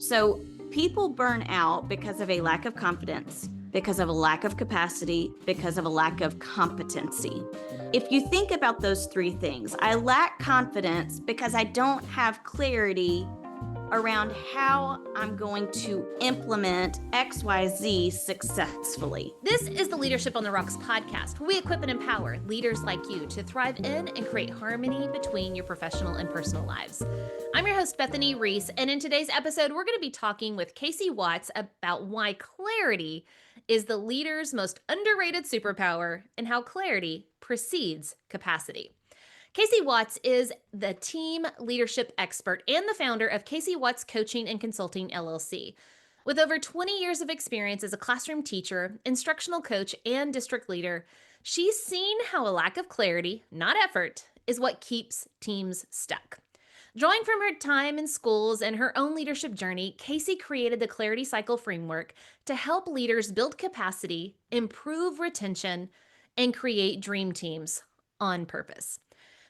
So people burn out because of a lack of confidence, because of a lack of capacity, because of a lack of competency. If you think about those three things, I lack confidence because I don't have clarity around how I'm going to implement XYZ successfully. This is the Leadership on the Rocks podcast, where we equip and empower leaders like you to thrive in and create harmony between your professional and personal lives. I'm your host, Bethany Reese, and in today's episode, we're going to be talking with Casey Watts about why clarity is the leader's most underrated superpower and how clarity precedes capacity. Casey Watts is the team leadership expert and the founder of Casey Watts Coaching and Consulting, LLC. With over 20 years of experience as a classroom teacher, instructional coach, and district leader, she's seen how a lack of clarity, not effort, is what keeps teams stuck. Drawing from her time in schools and her own leadership journey, Casey created the Clarity Cycle framework to help leaders build capacity, improve retention, and create dream teams on purpose.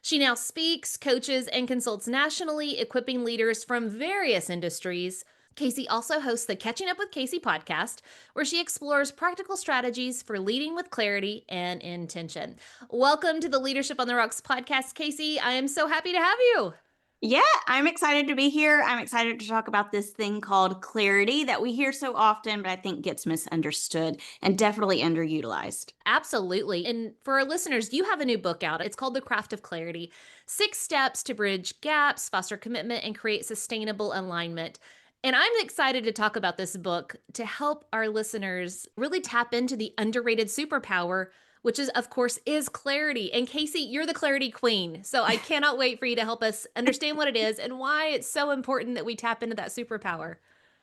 She now speaks, coaches, and consults nationally, equipping leaders from various industries. Casey also hosts the Catching Up with Casey podcast, where she explores practical strategies for leading with clarity and intention. Welcome to the Leadership on the Rocks podcast, Casey. I am so happy to have you. Yeah, I'm excited to be here. I'm excited to talk about this thing called clarity that we hear so often, but I think gets misunderstood and definitely underutilized. Absolutely. And for our listeners, you have a new book out. It's called The Craft of Clarity: 6 Steps to Bridge Gaps, Foster Commitment, and Create Sustainable Alignment. And I'm excited to talk about this book to help our listeners really tap into the underrated superpower, which is, of course, is clarity. And Casey, you're the clarity queen. So I cannot wait for you to help us understand what it is and why it's so important that we tap into that superpower.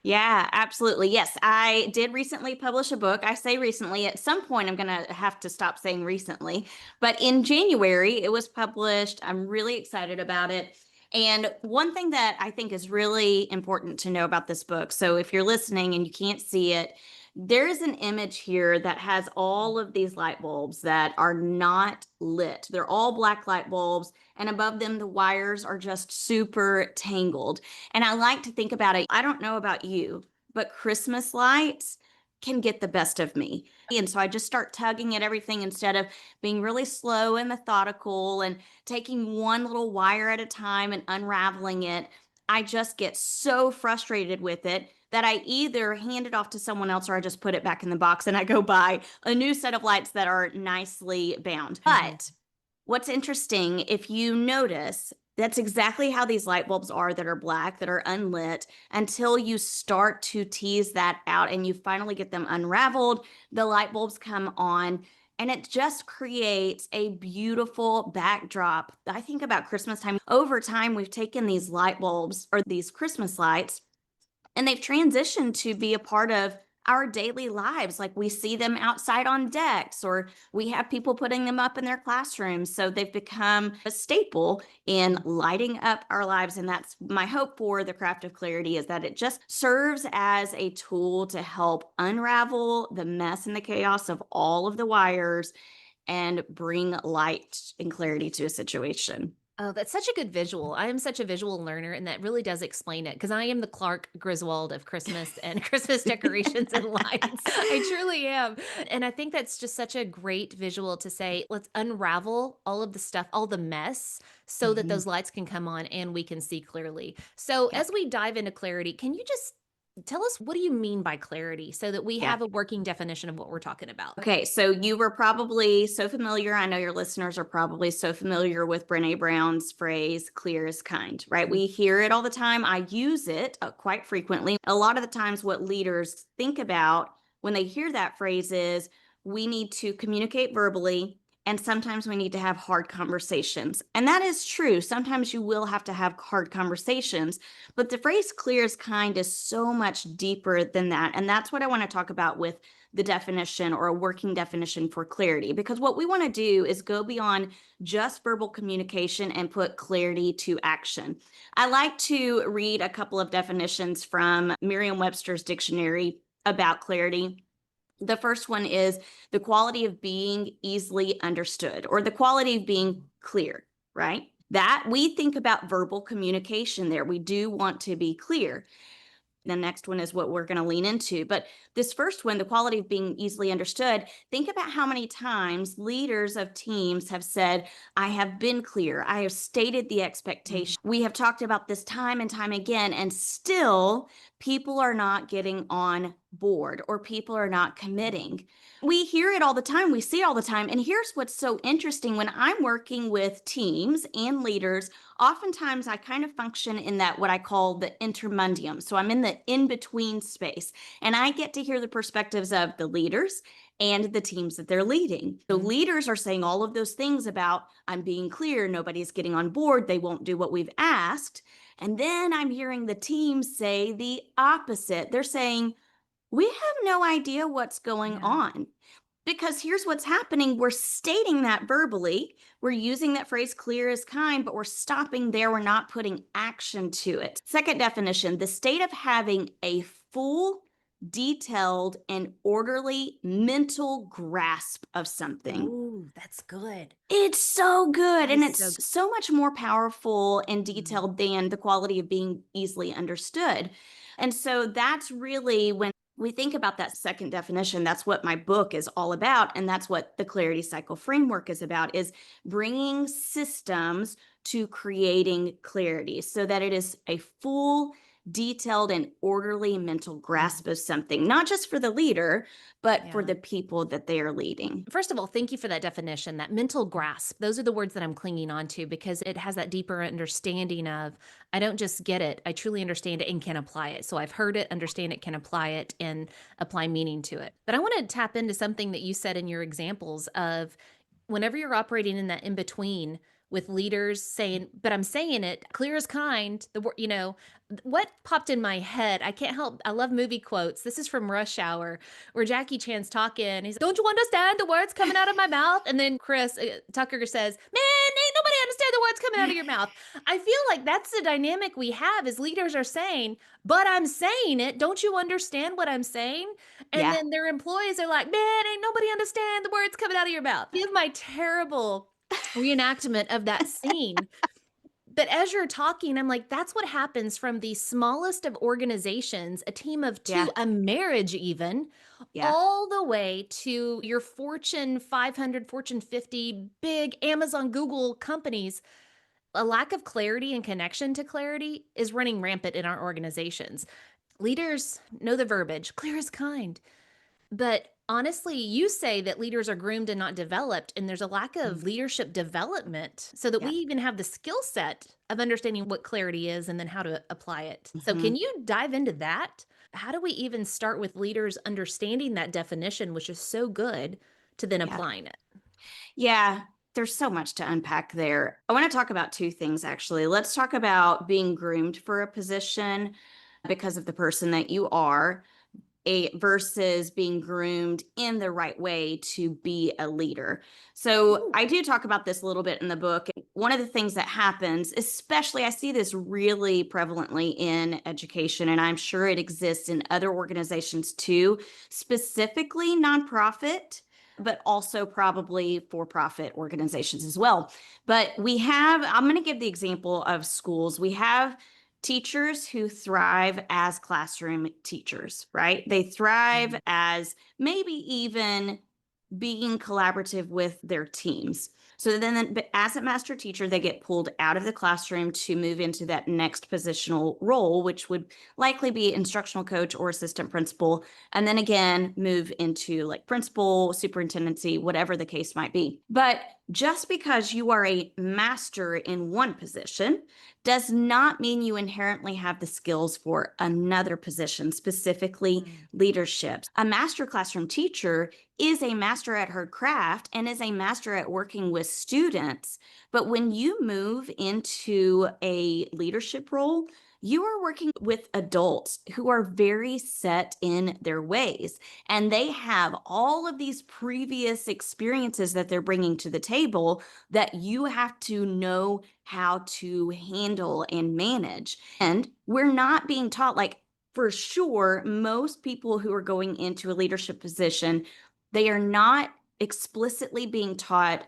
Yeah, absolutely. Yes, I did recently publish a book. I say recently, at some point, I'm going to have to stop saying recently. But in January, it was published. I'm really excited about it. And one thing that I think is really important to know about this book, so if you're listening and you can't see it, there is an image here that has all of these light bulbs that are not lit. They're all black light bulbs, and above them, the wires are just super tangled. And I like to think about it. I don't know about you, but Christmas lights can get the best of me. And so I just start tugging at everything instead of being really slow and methodical and taking one little wire at a time and unraveling it. I just get so frustrated with it that I either hand it off to someone else or I just put it back in the box and I go buy a new set of lights that are nicely bound. But what's interesting, if you notice, that's exactly how these light bulbs are that are black, that are unlit, until you start to tease that out and you finally get them unraveled, the light bulbs come on. And it just creates a beautiful backdrop. I think about Christmas time. Over time, we've taken these light bulbs or these Christmas lights and they've transitioned to be a part of our daily lives. Like we see them outside on decks, or we have people putting them up in their classrooms. So they've become a staple in lighting up our lives. And that's my hope for the Craft of Clarity, is that it just serves as a tool to help unravel the mess and the chaos of all of the wires and bring light and clarity to a situation. Oh, that's such a good visual. I am such a visual learner, and that really does explain it, because I am the Clark Griswold of Christmas and Christmas decorations and lights. I truly am. And I think that's just such a great visual to say, let's unravel all of the stuff, all the mess, so that those lights can come on and we can see clearly. So Yeah. as we dive into clarity, can you just tell us, what do you mean by clarity, so that we Yeah. have a working definition of what we're talking about? Okay, so you were probably so familiar. I know your listeners are probably so familiar with Brene Brown's phrase, clear is kind, right? We hear it all the time. I use it quite frequently. A lot of the times, what leaders think about when they hear that phrase is we need to communicate verbally, and sometimes we need to have hard conversations. And that is true. Sometimes you will have to have hard conversations, but the phrase clear is kind is so much deeper than that. And that's what I want to talk about with the definition, or a working definition for clarity, because what we want to do is go beyond just verbal communication and put clarity to action. I like to read a couple of definitions from Merriam-Webster's dictionary about clarity. The first one is the quality of being easily understood, or the quality of being clear, right? That we think about verbal communication there. We do want to be clear. The next one is what we're going to lean into. But this first one, the quality of being easily understood, think about how many times leaders of teams have said, I have been clear, I have stated the expectation. We have talked about this time and time again, and still people are not getting on board or people are not committing. We hear it all the time, we see it all the time. And here's what's so interesting: when I'm working with teams and leaders, oftentimes I kind of function in that what I call the intermundium. So I'm in the in-between space, and I get to hear the perspectives of the leaders and the teams that they're leading. So leaders are saying all of those things about, I'm being clear, nobody's getting on board, they won't do what we've asked. And then I'm hearing the teams say the opposite. They're saying, we have no idea what's going on. Because here's what's happening: we're stating that verbally, we're using that phrase clear as kind, but we're stopping there. We're not putting action to it. Second definition: the state of having a full, detailed, and orderly mental grasp of something. Ooh, that's good. It's so good. That And is so it's so much more powerful and good. detailed than the quality of being easily understood. And so that's really when we think about that second definition, that's what my book is all about. And that's what the Clarity Cycle framework is about, is bringing systems to creating clarity so that it is a full, detailed, and orderly mental grasp of something, not just for the leader, but for Yeah. the people that they are leading. First of all, thank you for that definition, that mental grasp. Those are the words that I'm clinging on to because it has that deeper understanding of, I don't just get it, I truly understand it and can apply it. So I've heard it, understand it, can apply it, and apply meaning to it. But I want to tap into something that you said in your examples of whenever you're operating in that in between with leaders saying, but I'm saying it clear as kind, the word, what popped in my head, I can't help, I love movie quotes. This is from Rush Hour where Jackie Chan's talking. He's, don't you understand the words coming out of my mouth? And then Chris Tucker says, man, ain't nobody understand the words coming out of your mouth. I feel like that's the dynamic we have as leaders are saying, but I'm saying it. Don't you understand what I'm saying? And Yeah. then their employees are like, man, ain't nobody understand the words coming out of your mouth. Give my terrible reenactment of that scene. But as you're talking, I'm like, that's what happens from the smallest of organizations, a team of two, Yeah. a marriage even, Yeah. all the way to your Fortune 500, Fortune 50, big Amazon, Google companies. A lack of clarity and connection to clarity is running rampant in our organizations. Leaders know the verbiage, clear as kind. But honestly, you say that leaders are groomed and not developed, and there's a lack of leadership development so that we Yeah. even have the skill set of understanding what clarity is and then how to apply it. So, Mhm. can you dive into that? How do we even start with leaders understanding that definition, which is so good, to then Yeah. applying it? Yeah. There's so much to unpack there. I want to talk about two things, actually. Let's talk about being groomed for a position because of the person that you are, versus being groomed in the right way to be a leader. So Ooh. I do talk about this a little bit in the book. One of the things that happens, especially I see this really prevalently in education, and I'm sure it exists in other organizations too, specifically nonprofit, but also probably for-profit organizations as well. But I'm going to give the example of schools. We have teachers who thrive as classroom teachers, right? They thrive as maybe even being collaborative with their teams. So then, as a master teacher, they get pulled out of the classroom to move into that next positional role, which would likely be instructional coach or assistant principal. And then again, move into like principal, superintendency, whatever the case might be. But just because you are a master in one position does not mean you inherently have the skills for another position, specifically leadership. A master classroom teacher is a master at her craft and is a master at working with students. But when you move into a leadership role, you are working with adults who are very set in their ways, and they have all of these previous experiences that they're bringing to the table that you have to know how to handle and manage. And we're not being taught, like, for sure, most people who are going into a leadership position, they are not explicitly being taught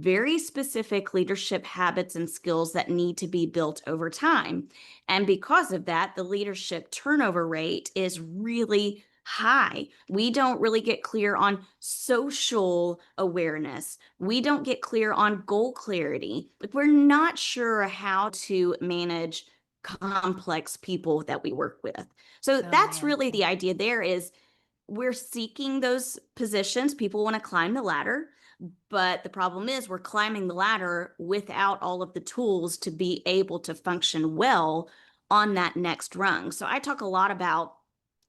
very specific leadership habits and skills that need to be built over time. And because of that, the leadership turnover rate is really high. We don't really get clear on social awareness. We don't get clear on goal clarity. Like, we're not sure how to manage complex people that we work with. So Oh that's man. really the idea there is we're seeking those positions. People want to climb the ladder, but the problem is we're climbing the ladder without all of the tools to be able to function well on that next rung. So I talk a lot about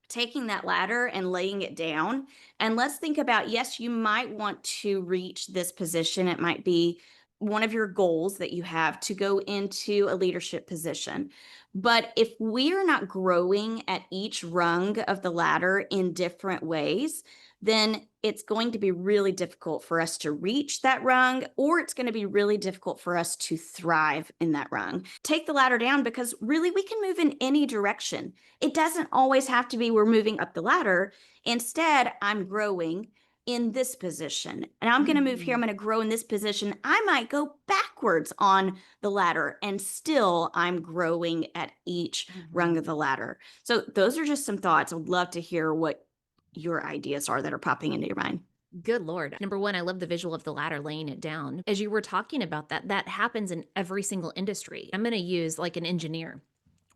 taking that ladder and laying it down. And let's think about, yes, you might want to reach this position. It might be one of your goals that you have to go into a leadership position. But if we are not growing at each rung of the ladder in different ways, then it's going to be really difficult for us to reach that rung, or it's going to be really difficult for us to thrive in that rung. Take the ladder down because really we can move in any direction. It doesn't always have to be we're moving up the ladder. Instead, I'm growing in this position and I'm going to move here. I'm Mhm. going to grow in this position. I might go backwards on the ladder and still I'm growing at each rung of Mhm. the ladder. So, those are just some thoughts. I'd love to hear what your ideas are that are popping into your mind. Good Lord. Number one, I love the visual of the ladder laying it down. As you were talking about that, that happens in every single industry. I'm going to use like an engineer,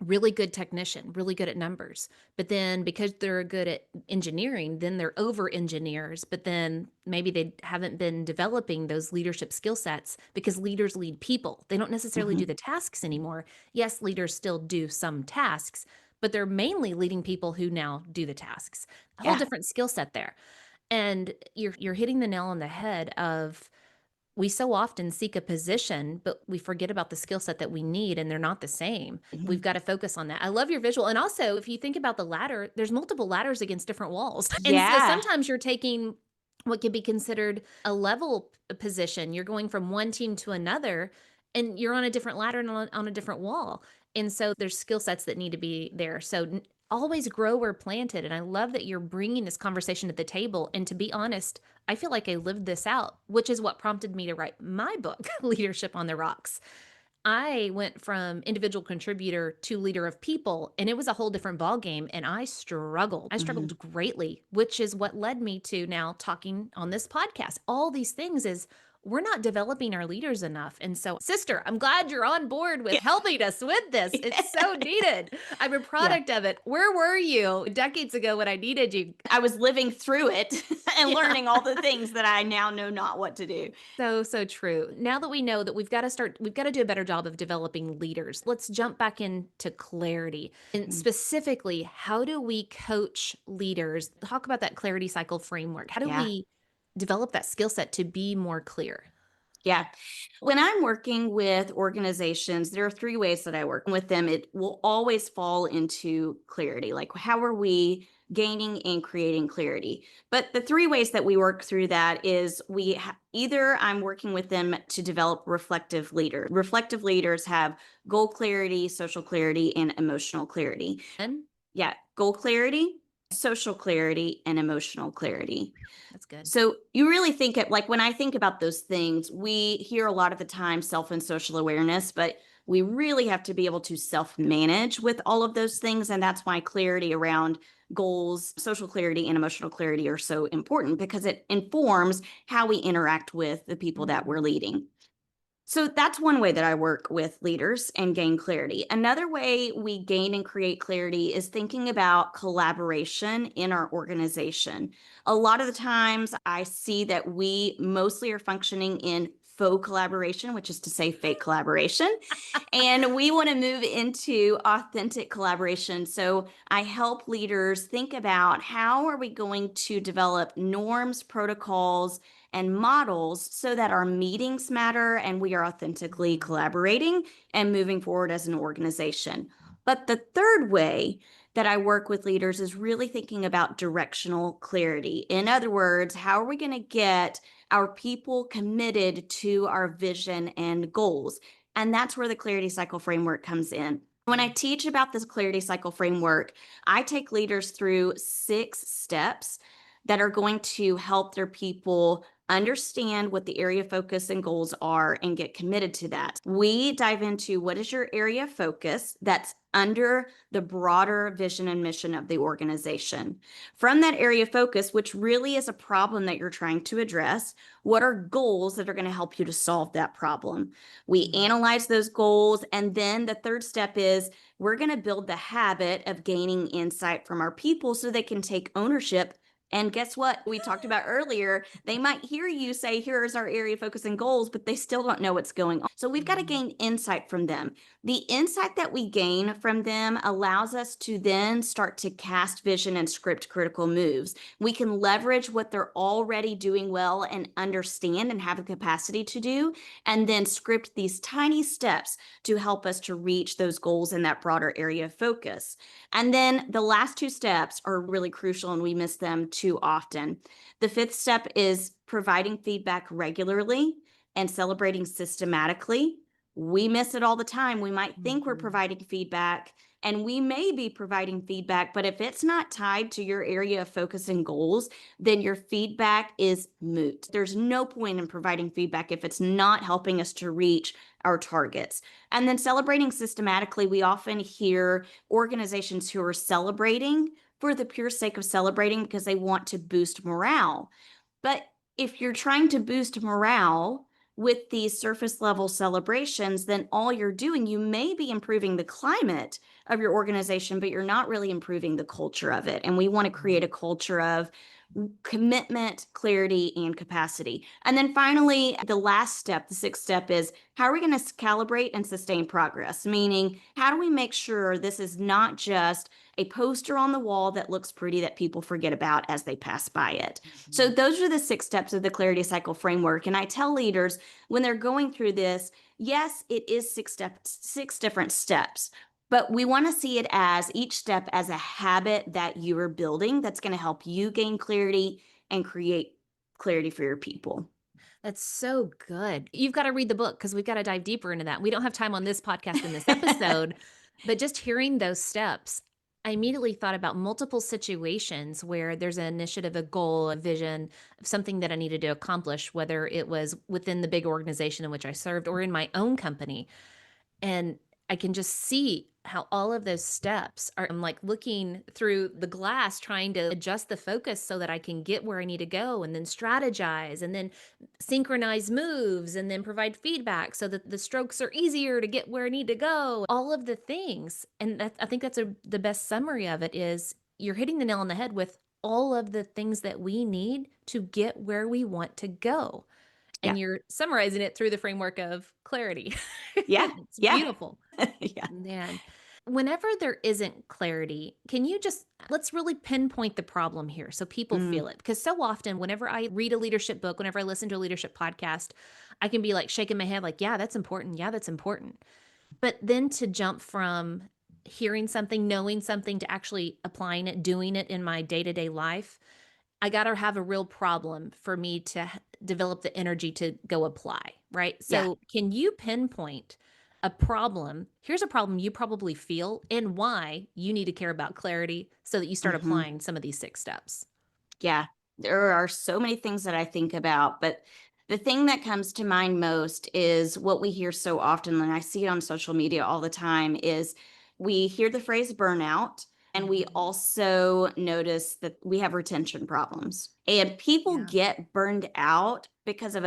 really good technician, really good at numbers. But then because they're good at engineering, then they're over engineers. But then maybe they haven't been developing those leadership skill sets because leaders lead people. They don't necessarily do Mhm. the tasks anymore. Yes, leaders still do some tasks, but they're mainly leading people who now do the tasks. A whole Yeah. different skill set there. And you're hitting the nail on the head of we so often seek a position, but we forget about the skill set that we need and they're not the same. We've Mhm. got to focus on that. I love your visual. And also, if you think about the ladder, there's multiple ladders against different walls. And so Yeah. sometimes you're taking what could be considered a level position. You're going from one team to another and you're on a different ladder and on a different wall. And so there's skill sets that need to be there. So always grow where planted. And I love that you're bringing this conversation to the table. And to be honest, I feel like I lived this out, which is what prompted me to write my book, Leadership on the Rocks. I went from individual contributor to leader of people, and it was a whole different ballgame. And I struggled. I Mhm. struggled greatly, which is what led me to now talking on this podcast. All these things is we're not developing our leaders enough. And so, sister, I'm glad you're on board with Yeah. helping us with this. It's so needed. I'm a Yeah. product of it. Where were you decades ago when I needed you? I was living through it and Yeah. learning all the things that I now know not what to do. So, so true. Now that we know that we've got to do a better job of developing leaders, let's jump back into clarity. And Mm. specifically, how do we coach leaders? Talk about that clarity cycle framework. How do Yeah. we develop that skill set to be more clear? Yeah. When I'm working with organizations, there are three ways that I work with them. It will always fall into clarity. Like, how are we gaining and creating clarity? But the three ways that we work through that is either I'm working with them to develop reflective leaders. Reflective leaders have goal clarity, social clarity, and emotional clarity. And Yeah, goal clarity, social clarity, and emotional clarity. that's good. So you really think it like when I think about those things, we hear a lot of the time self and social awareness, but we really have to be able to self manage with all of those things. And that's why clarity around goals, social clarity, and emotional clarity are so important because it informs how we interact with the people that we're Mhm. leading. So that's one way that I work with leaders and gain clarity. Another way we gain and create clarity is thinking about collaboration in our organization. A lot of the times I see that we mostly are functioning in faux collaboration, which is to say fake collaboration. And we want to move into authentic collaboration. So I help leaders think about how are we going to develop norms, protocols, and models so that our meetings matter and we are authentically Mhm. collaborating and moving forward as an organization. But the third way that I work with leaders is really thinking about directional clarity. In other words, how are we going to get our people committed to our vision and goals? And that's where the clarity cycle framework comes in. When I Mm. teach about this clarity cycle framework, I take leaders through 6 steps that are going to help their people understand what the area of focus and goals are and get committed to that. We dive into what is your area of focus that's under the broader vision and mission of the organization. From that area of focus, which really is a problem that you're trying to address, what are goals that are going to help you to solve that problem? We analyze those goals, and then the third step is we're going to build the habit of gaining insight from our people so they can take ownership. And guess what? We talked about earlier, they might hear you say, here's our area of focus and goals, but they still don't know what's going on. So we've got to gain insight from them. The insight that we gain from them allows us to then start to cast vision and script critical moves. We can leverage what they're already doing well and understand and have the capacity to do, and then script these tiny steps to help us to reach those goals in that broader area of focus. And then the last two steps are really crucial, and we miss them too often. The fifth step is providing feedback regularly and celebrating systematically. We miss it all the time. We might think we're providing feedback, and we may be providing feedback, but if it's not tied to your area of focus and goals, then your feedback is moot. There's no point in providing feedback if it's not helping us to reach our targets. And then celebrating systematically, we often hear organizations who are celebrating for the pure sake of celebrating because they want to boost morale. But if you're trying to boost morale with these surface level celebrations, then all you're doing, you may be improving the climate of your organization, but you're not really improving the culture of it. And we want to create a culture of commitment, clarity, and capacity. And then finally, the last step, the sixth step, is how are we going to calibrate and sustain progress? Meaning, how do we make sure this is not just a poster on the wall that looks pretty that people forget about as they pass by it? So those are the 6 steps of the clarity cycle framework. And I tell leaders when they're going through this, yes, it is 6 different steps, but we want to see it as each step as a habit that you are building that's going to help you gain clarity and create clarity for your people. That's so good. You've got to read the book because we've got to dive deeper into that. We don't have time on this podcast in this episode, but just hearing those steps, I immediately thought about multiple situations where there's an initiative, a goal, a vision, something that I needed to accomplish, whether it was within the big organization in which I served or in my own company. And I can just see how all of those steps are, I'm like looking through the glass, trying to adjust the focus so that I can get where I need to go, and then strategize, and then synchronize moves, and then provide feedback so that the strokes are easier to get where I need to go. All of the things. And I think that's the best summary of it is you're hitting the nail on the head with all of the things that we need to get where we want to go. Yeah. And you're summarizing it through the framework of clarity. Yeah. It's Yeah. beautiful. Yeah. Man, whenever there isn't clarity, can you just let's really pinpoint the problem here so people Mm, feel it? Because so often, whenever I read a leadership book, whenever I listen to a leadership podcast, I can be like shaking my head, like, yeah, that's important. Yeah, that's important. But then to jump from hearing something, knowing something to actually applying it, doing it in my day to day life, I got to have a real problem for me to develop the energy to go apply, right? yeah. So, can you pinpoint a problem? Here's a problem you probably feel and why you need to care about clarity so that you start Mhm. applying some of these 6 steps. Yeah, there are so many things that I think about, but the thing that comes to mind most is what we hear so often, and I see it on social media all the time, is we hear the phrase burnout, and we Mhm. also notice that we have retention problems. And people Yeah. get burned out because of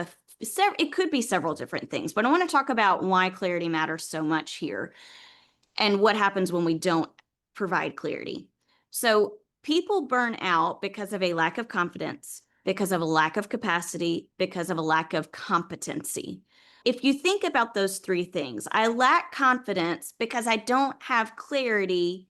it could be several different things, but I want to talk about why clarity matters so much here and what happens when we don't provide clarity. So people burn out because of a lack of confidence, because of a lack of capacity, because of a lack of competency. If you think about those 3 things, I lack confidence because I don't have clarity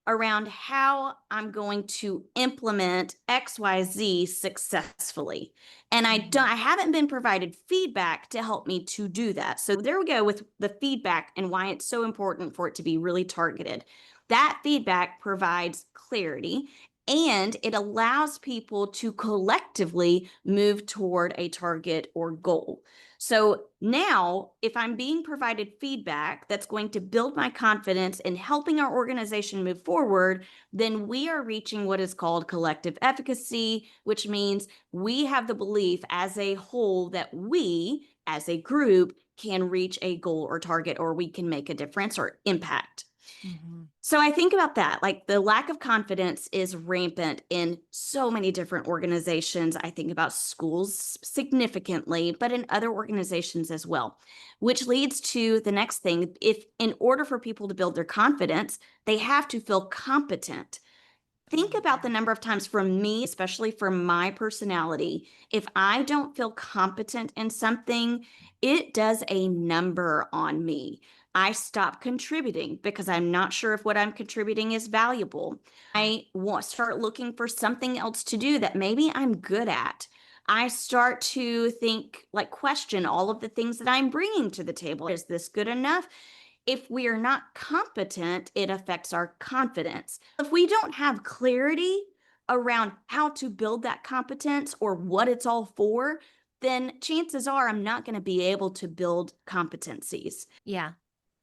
around how I'm going to implement XYZ successfully. And Mhm. I haven't been provided feedback to help me to do that. So there we go with the feedback and why it's so important for it to be really targeted. That feedback provides clarity and it allows people to collectively move toward a target or goal. So now, if I'm being provided feedback that's going to build my confidence in helping our organization move forward, then we are reaching what is called collective efficacy, which means we have the belief as a whole that we, as a group, can reach a goal or target, or we can make a difference or impact. Mhm. So I think about that. Like the lack of confidence is rampant in so many different organizations. I think about schools significantly, but in other organizations as well, which leads to the next thing. If in order for people to build their confidence, they have to feel competent. Think Oh, about the yeah. number of times for me, especially for my personality, if I don't feel competent in something, it does a number on me. I stop contributing because I'm not sure if what I'm contributing is valuable. Mm. I want start looking for something else to do that maybe I'm good at. I start to think, like, question all of the things that I'm bringing to the table. Is this good enough? If we are not competent, it affects our confidence. If we don't have clarity around how to build that competence or what it's all for, then chances are I'm not going to be able to build competencies. Yeah.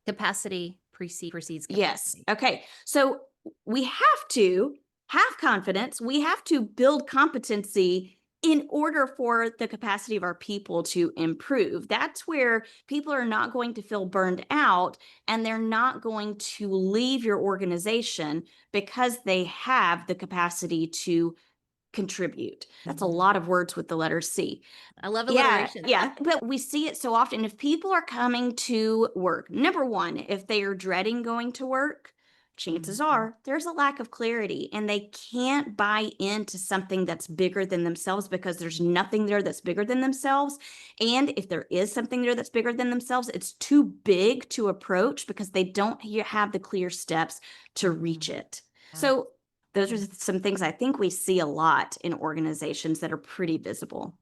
Capacity precedes Yes. capacity. Okay. So we have to have confidence. We have to build competency in order for the capacity of our people to improve. That's where people are not going to feel burned out and they're not going to leave your organization because they have the capacity to contribute. That's a Mhm. lot of words with the letter C. I love Yeah, alliteration. yeah, but we see it so often. If people are coming to work, number one, if they are dreading going to work, chances Mhm. are there's a lack of clarity and they can't buy into something that's bigger than themselves because there's nothing there that's bigger than themselves. And if there is something there that's bigger than themselves, it's too big to approach because they don't have the clear steps to reach Mhm. it. Yeah. So, those are some things I think we see a lot in organizations that are pretty visible.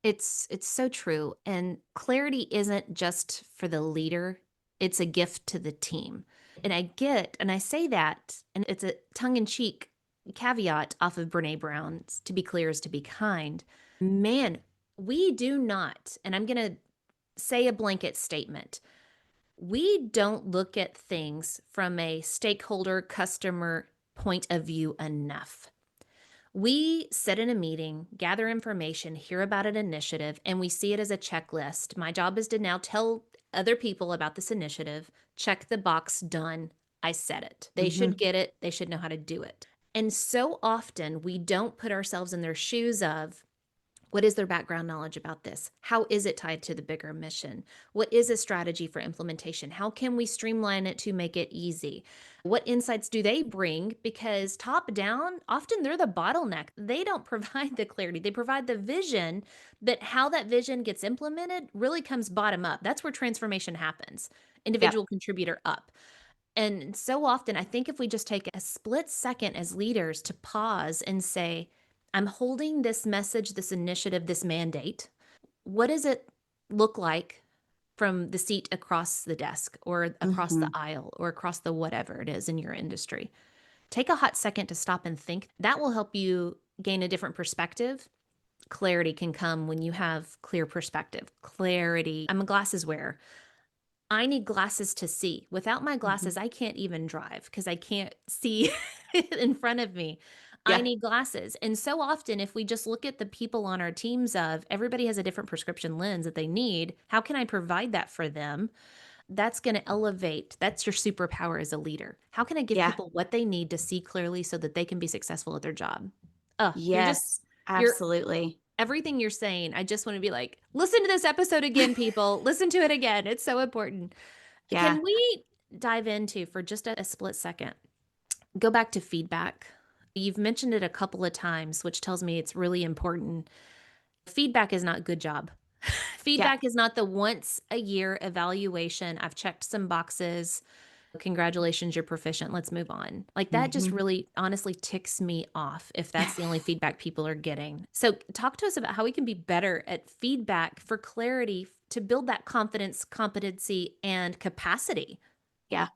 It's so true, and clarity isn't just for the leader, it's a gift to the team. And I say that, and it's a tongue-in-cheek caveat off of Brené Brown's "To be clear is to be kind." Man, we do not, and I'm gonna say a blanket statement, we don't look at things from a stakeholder, customer point of view enough. We sit in a meeting, gather information, hear about an initiative, and we see it as a checklist. My job is to now tell other people about this initiative, check the box, done. I said it. They should Mhm. get it, they should know how to do it. And so often we don't put ourselves in their shoes of, what is their background knowledge about this? How is it tied to the bigger mission? What is a strategy for implementation? How can we streamline it to make it easy? What insights do they bring? Because top down, often they're the bottleneck. They don't provide the clarity, they provide the vision, but how that vision gets implemented really comes bottom up. That's where transformation happens, Yep. individual contributor up. And so often, I think if we just take a split second as leaders to pause and say, I'm holding this message, this initiative, this mandate. What does it look like from the seat across the desk or across the Mhm. aisle or across the whatever it is in your industry? Take a hot second to stop and think. That will help you gain a different perspective. Clarity can come when you have clear perspective. Clarity. I'm a glasses wearer. I need glasses to see. Without my Mhm. glasses, I can't even drive because I can't see in front of me. I Yeah. need glasses. And so often, if we just look at the people on our teams of everybody has a different prescription lens that they need, how can I provide that for them? That's going to elevate. That's your superpower as a leader. How can I give Yeah. people what they need to see clearly so that they can be successful at their job? Oh, Yes. you're Absolutely. everything you're saying. I just want to be like, listen to this episode again, people. Listen to it again. It's so important. Yeah. Can we dive into for just a split second? Go back to feedback. You've mentioned it a couple of times, which tells me it's really important. Feedback is not good job. Yeah. Feedback is not the once a year evaluation. I've checked some boxes. Congratulations, you're proficient. Let's move on. Like that just Mhm. really honestly ticks me off if that's the only feedback people are getting. So, talk to us about how we can be better at feedback for clarity to build that confidence, competency, and capacity. Yeah.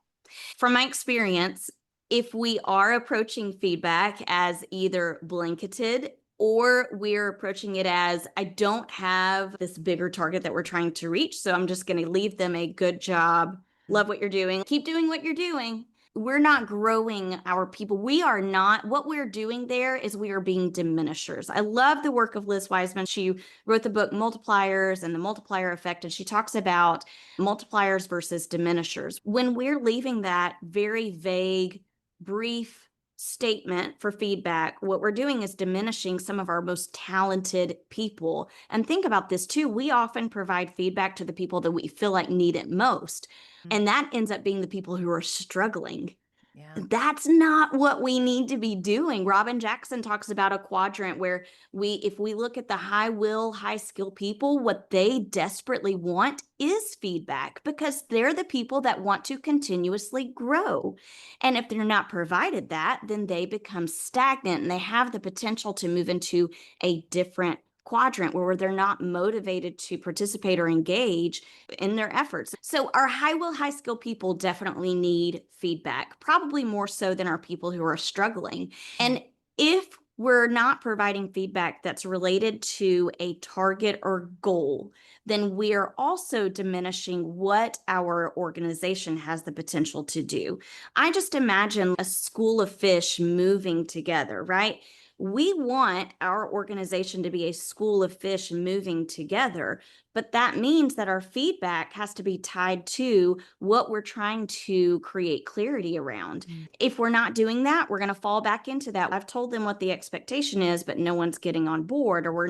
From my experience, if we are approaching feedback as either blanketed or we're approaching it as, I don't have this bigger target that we're trying to reach, so I'm just going to leave them a good job. Love what you're doing. Keep doing what you're doing. We're not growing our people. We are not, what we're doing there is we are being diminishers. I love the work of Liz Wiseman. She wrote the book Multipliers and the Multiplier Effect, and she talks about multipliers versus diminishers. When we're leaving that very vague, brief statement for feedback, what we're doing is diminishing some of our most talented people. And think about this too. We often provide feedback to the people that we feel like need it most. And that ends up being the people who are struggling. Yeah. That's not what we need to be doing. Robin Jackson talks about a quadrant where if we look at the high will, high skill people, what they desperately want is feedback because they're the people that want to continuously grow. And if they're not provided that, then they become stagnant and they have the potential to move into a different quadrant where they're not motivated to participate or engage in their efforts. So our high will, high skill people definitely need feedback, probably more so than our people who are struggling. And if we're not providing feedback that's related to a target or goal, then we are also diminishing what our organization has the potential to do. I just imagine a school of fish moving together, right? We want our organization to be a school of fish moving together, but that means that our feedback has to be tied to what we're trying to create clarity around. If we're not doing that, we're going to fall back into that. I've told them what the expectation is, but no one's getting on board, or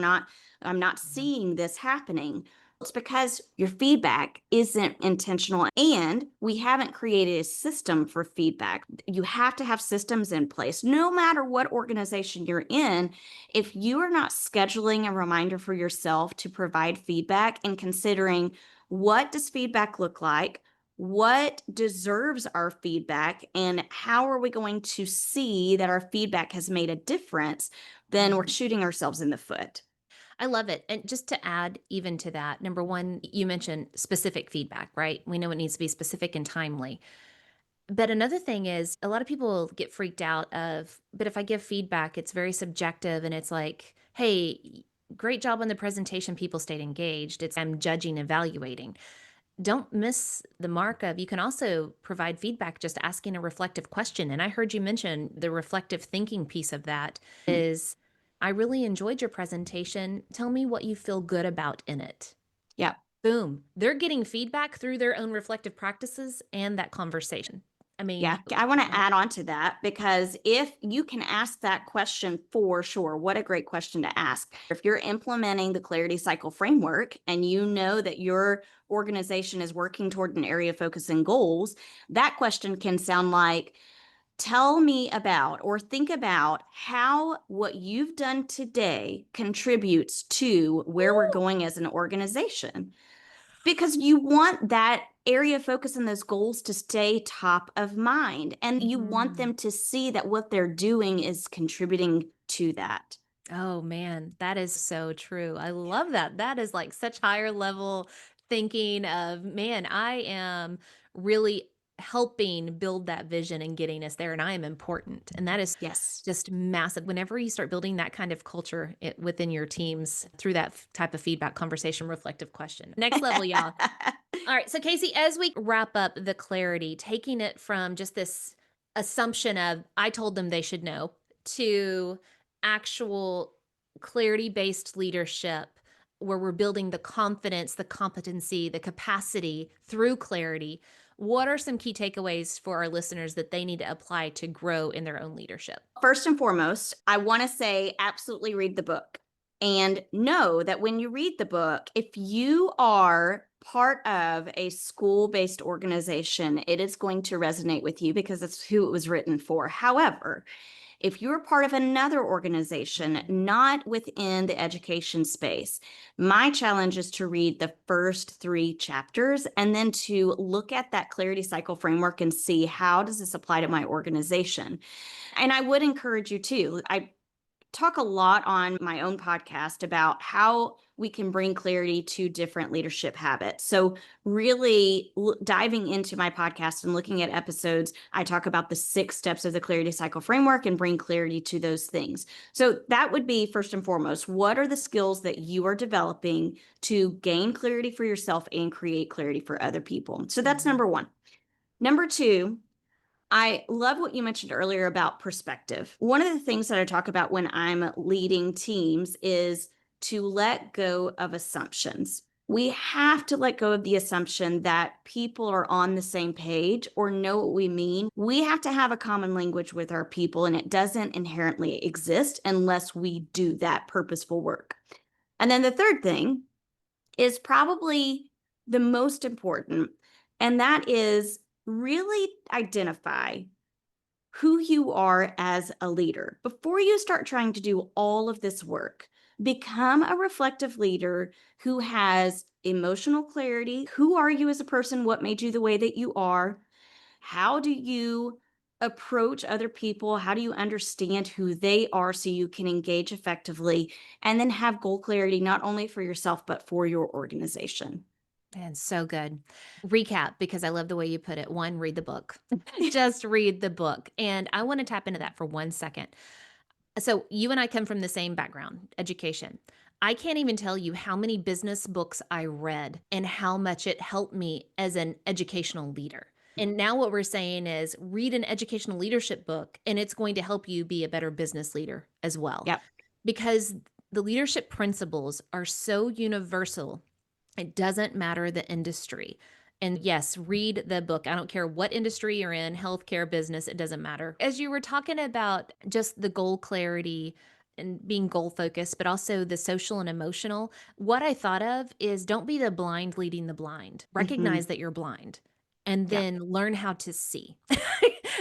I'm not seeing this happening. It's because your feedback isn't intentional and we haven't created a system for feedback. You have to have systems in place. No matter what organization you're in, if you are not scheduling a reminder for yourself to provide feedback and considering what does feedback look like, what deserves our feedback, and how are we going to see that our feedback has made a difference, then we're shooting ourselves in the foot. I love it. And just to add even to that, number one, you mentioned specific feedback, right? We know it needs to be specific and timely. But another thing is a lot of people get freaked out of, but if I give feedback, it's very subjective and it's like, hey, great job on the presentation. People stayed engaged. It's I'm judging, evaluating. Don't miss the mark of you can also provide feedback just asking a reflective question. And I heard you mention the reflective thinking piece of that is I really enjoyed your presentation. Tell me what you feel good about in it. Yeah. Boom. They're getting feedback through their own reflective practices and that conversation. I mean, Yeah, I want to add on to that because if you can ask that question for sure, what a great question to ask. If you're implementing the Clarity Cycle framework and you know that your organization is working toward an area of focus and goals, that question can sound like, tell me about or think about how what you've done today contributes to where we're going as an organization. Because you want that area of focus and those goals to stay top of mind. And you want them to see that what they're doing is contributing to that. oh man, that is so true. I love that. That is like such higher level thinking of, man, I am really helping build that vision and getting us there and I am important. And that is Yes. just massive. Whenever you start building that kind of culture within your teams through that type of feedback, conversation, reflective question. Next level, y'all. All right. So, Casey, as we wrap up the clarity, taking it from just this assumption of I told them they should know to actual clarity based leadership where we're building the confidence, the competency, the capacity through clarity. What are some key takeaways for our listeners that they need to apply to grow in their own leadership? First and foremost, I want to say absolutely read the book and know that when you read the book, if you are part of a school-based organization, it is going to resonate with you because it's who it was written for. However, if you're part of another organization, not within the education space, my challenge is to read the first 3 chapters and then to look at that clarity cycle framework and see how does this apply to my organization. And I would encourage you to. talk a lot on my own podcast about how we can bring clarity to different leadership habits. So, really diving into my podcast and looking at episodes, I talk about the 6 steps of the clarity cycle framework and bring clarity to those things. So, that would be first and foremost, what are the skills that you are developing to gain clarity for yourself and create clarity for other people? So, that's Mhm. number one. Number two, I love what you mentioned earlier about perspective. One of the things that I talk about when I'm leading teams is to let go of assumptions. We have to let go of the assumption that people are on the same page or know what we mean. We have to have a common language with our people, and it doesn't inherently exist unless we do that purposeful work. And then the third thing is probably the most important, and that is really identify who you are as a leader. Before you start trying to do all of this work, become a reflective leader who has emotional clarity. Who are you as a person? What made you the way that you are? How do you approach other people? How do you understand who they are so you can engage effectively? And then have goal clarity, not only for yourself, but for your organization. And so good. Recap, because I love the way you put it. One, read the book. Just read the book. And I want to tap into that for 1 second. So, you and I come from the same background, education. I can't even tell you how many business books I read and how much it helped me as an educational leader. And now, what we're saying is read an educational leadership book, and it's going to help you be a better business leader as well. Yep. Because the leadership principles are so universal, it doesn't matter the industry. And yes, read the book. I don't care what industry you're in, healthcare, business, it doesn't matter. As you were talking about just the goal clarity and being goal focused, but also the social and emotional, what I thought of is don't be the blind leading the blind. Hmm. Recognize that you're blind and Yep. then learn how to see.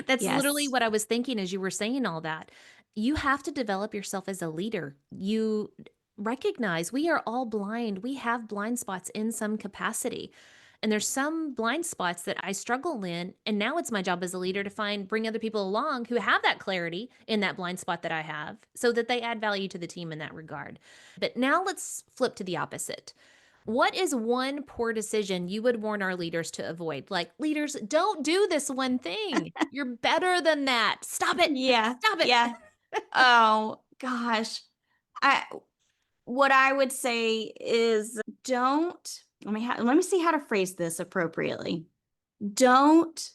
That's literally Yes. what I was thinking as you were saying all that. You have to develop yourself as a leader. You recognize we are all blind. We have blind spots in some capacity. And there's some blind spots that I struggle in. And now it's my job as a leader to bring other people along who have that clarity in that blind spot that I have so that they add value to the team in that regard. But now let's flip to the opposite. What is one poor decision you would warn our leaders to avoid? Like, leaders, don't do this one thing. You're better than that. Stop it. Yeah. Stop it. Yeah. Oh gosh. I what I would say is don't let me see how to phrase this appropriately. Don't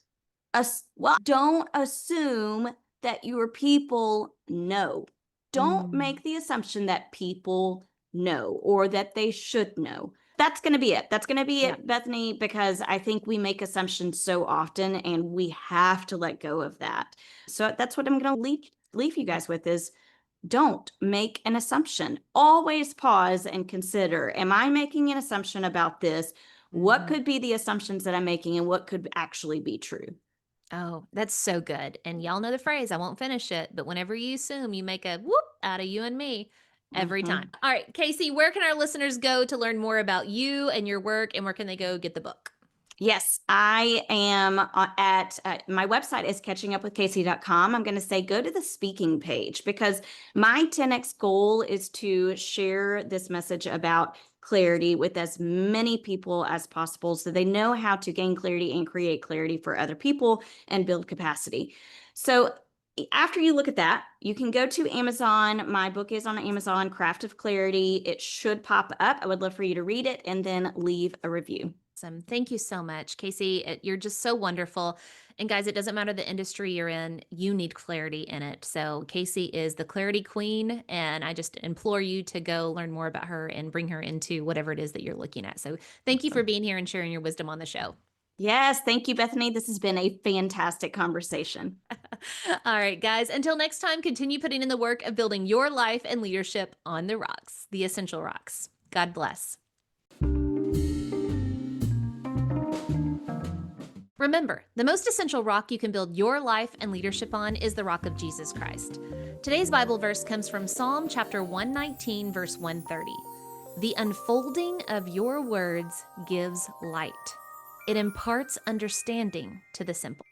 don't assume that your people know. Don't Mm, make the assumption that people know or that they should know. That's going to be it. That's going to be yeah. it, Bethany, because I think we make assumptions so often and we have to let go of that. So that's what I'm going to leave you guys with is don't make an assumption. Always pause and consider, am I making an assumption about this? What Mhm. could be the assumptions that I'm making and what could actually be true? Oh, that's so good. And y'all know the phrase, I won't finish it, but whenever you assume, you make a whoop out of you and me every time. Mhm. All right, Casey, where can our listeners go to learn more about you and your work, and where can they go get the book? Yes, I am at my website is catchingupwithcasey.com. I'm going to say go to the speaking page because my 10x goal is to share this message about clarity with as many people as possible so they know how to gain clarity and create clarity for other people and build capacity. So after you look at that, you can go to Amazon. My book is on Amazon, Craft of Clarity. It should pop up. I would love for you to read it and then leave a review. Awesome. Thank you so much, Casey. You're just so wonderful. And guys, it doesn't matter the industry you're in, you need clarity in it. So, Casey is the clarity queen. And I just implore you to go learn more about her and bring her into whatever it is that you're looking at. So, thank you for Awesome. being here and sharing your wisdom on the show. Yes, thank you, Bethany. This has been a fantastic conversation. All right, guys, until next time, continue putting in the work of building your life and leadership on the rocks, the essential rocks. God bless. Remember, the most essential rock you can build your life and leadership on is the rock of Jesus Christ. Today's Bible verse comes from Psalm chapter 119, verse 130. The unfolding of your words gives light. It imparts understanding to the simple.